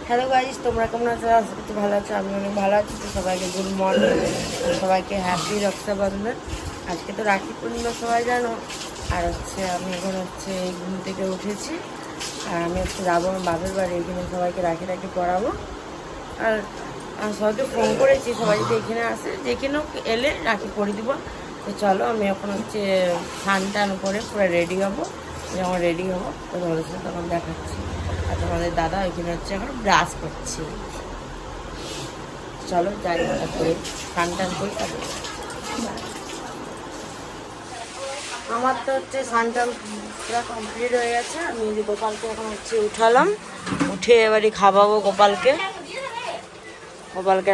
Hello guys, তোমরা কেমন আছো? আশা করছি ভালো আছো। আমি অনেক ভালো আছি। তো সবাইকে গুড মর্নিং, সবাইকে হ্যাপি রক্ষাবন্ধন। আজকে তো রাখি পূর্ণিমা, সবাই জানো। আর আমি এখন ঘুম থেকে উঠেছি, আর আমি যাবো আমার বাপের বাড়ি। এখানে সবাইকে রাখি পরাবো। আর সবাইকে ফোন করেছি, সবাই যদি এখানে আসে, যেখানেও এলে রাখি পরিয়ে দিব। তো চলো, আমি এখন স্নান টান করে পুরো রেডি হবো। যখন রেডি হবো তো তোমাদের সাথে তখন দেখাচ্ছি। আর তোমাদের দাদা এখানে এখন ব্রাশ করছি। চলো যাই, করে স্নান টান করি। আমার তো স্নান টান পুরো কমপ্লিট হয়ে গেছে। আমি গোপালকে এখন উঠালাম, উঠে এবারে খাওয়াবো গোপালকে।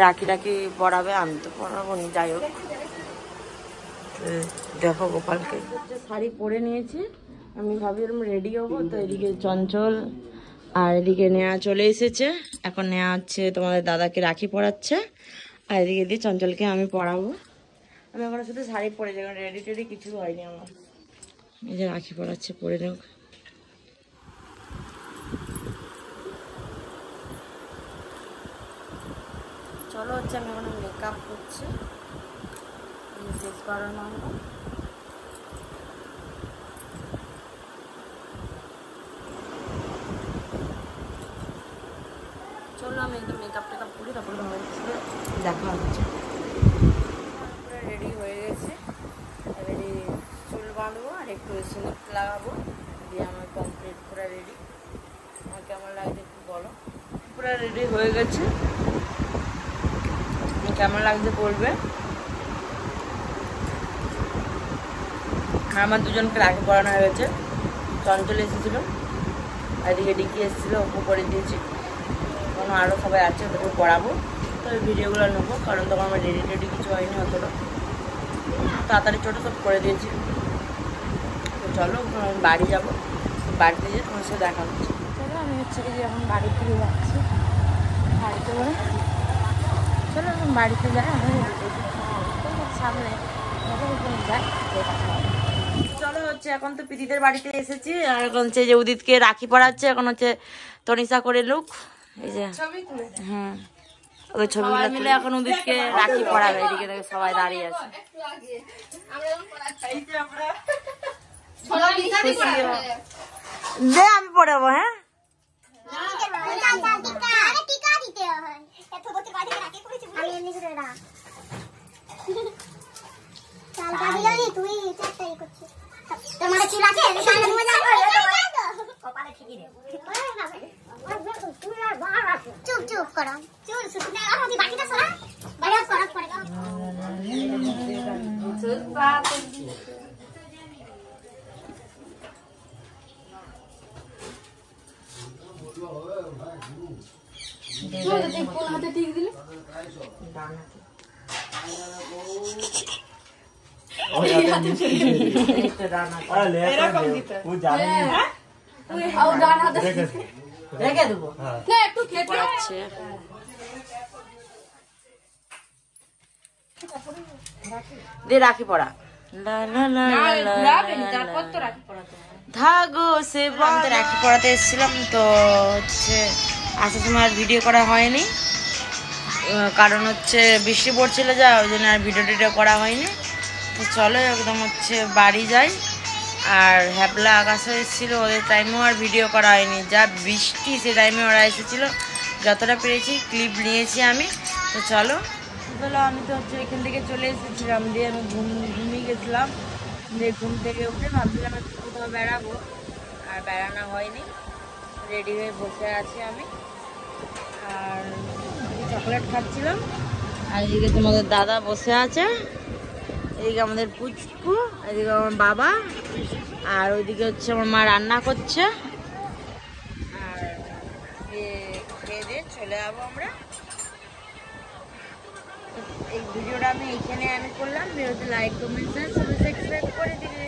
রাখি পরাবে, আমি তো পরাবো নি। যাই হোক, দেখো গোপালকে শাড়ি পরে নিয়েছি। আমি ভাবছিলাম রেডি হবো, তো এদিকে চঞ্চল আর এদিকে নেয়া চলে এসেছে। এখন নেয়া তোমাদের দাদাকে রাখি পরাচ্ছে, আর এদিকে দিয়ে চঞ্চলকে আমি পরাবো। আমি এখন শুধু শাড়ি পরে যাই, রেডি টেডি কিছু হয়নি আমার। এই যে রাখি পরাচ্ছে, পরে নেব। চলো আমি এখন মেকআপ করছি, ড্রেস করানো হলো। চলো আমি একদম মেকআপ টেকআপ করি, তারপরে দেখা হচ্ছে। রেডি হয়ে গেছে, এবারে চুল বাঁধবো আর একটু সিঁদুর লাগাবো, দিয়ে আমার কমপ্লিট পুরো রেডি। আমার কেমন লাগছে একটু বলো। পুরো রেডি হয়ে গেছে, কেমন লাগছে বলবে। আমার দুজনকে রাখি পরানো হয়ে গেছে। চঞ্চল এসেছিলো, এদিকে ডিকি এসেছিলো, ওপো করে দিয়েছি। কোনো আরও সবাই আছে, ওদেরকে পড়াবো। তো এই ভিডিওগুলো নেবো, কারণ তখন আমার রেডি টেডি কিছু হয়নি অতটা। তাড়াতাড়ি ছোটো সব করে দিয়েছি। তো চলো বাড়ি যাবো, বাড়িতে যেয়ে তোমার সাথে দেখা হচ্ছে। চলো আমি যে এখন বাড়ি ফিরে যাচ্ছি, বাড়িতে বলে। চলো এখন বাড়িতে যাই, আমি সামনে যাই। চলো এখন তো প্রীতিদের বাড়িতে এসেছি, আর এখন যে উদিতকে রাখি পরাচ্ছে। এখন তনিষা করে লুক, এই যে হ্যাঁ, ওই ছবি মিলে এখন উদিতকে রাখি পরাবে। এদিকে দেখে সবাই দাঁড়িয়ে আছে। দে আমি পড়াবো। হ্যাঁ, চুপ চুপ করো, চুল শুকনো আমি বাকিটা সরা বাইরে ফরক পড়েগা। কোন হাতে ঠিক দিলে? ডান হাতে। রেখে দেবো একটু পড়াচ্ছে। দে রাখি পড়া। ধাগো সে রাখি পড়াতে এসেছিলাম, তো আসার সময় আর ভিডিও করা হয়নি, কারণ বৃষ্টি পড়ছিল যা, ওই জন্য আর ভিডিও টিডিও করা হয়নি। তো চলো একদম বাড়ি যাই। আর হ্যাপলা আকাশে এসেছিলো, ওদের টাইমেও আর ভিডিও করা হয়নি। যা বৃষ্টি, সে টাইমে ওরা এসেছিলো। যতটা পেরেছি ক্লিপ নিয়েছি আমি। তো চলো আমি তো এখান থেকে চলে এসেছিলাম, দিয়ে আমি ঘুমিয়ে গেছিলাম। দিয়ে ঘুম থেকে উঠে ভাবছিলাম একটু কোথাও বেড়াবো, আর বেড়ানো হয়নি। রেডি হয়ে বসে আছি আমি, আর চকলেট খাচ্ছিলাম। আর এদিকে তোমাদের দাদা বসে আছে, এদিকে আমাদের পুচকু, এদিকে আমার বাবা, আর ওইদিকে আমার মা রান্না করছে। আর খেয়ে দিয়ে চলে যাবো আমরা। এই ভিডিওটা আমি এইখানে করলাম। ভিডিওতে লাইক কমেন্ট সাবস্ক্রাইব করে দিলে।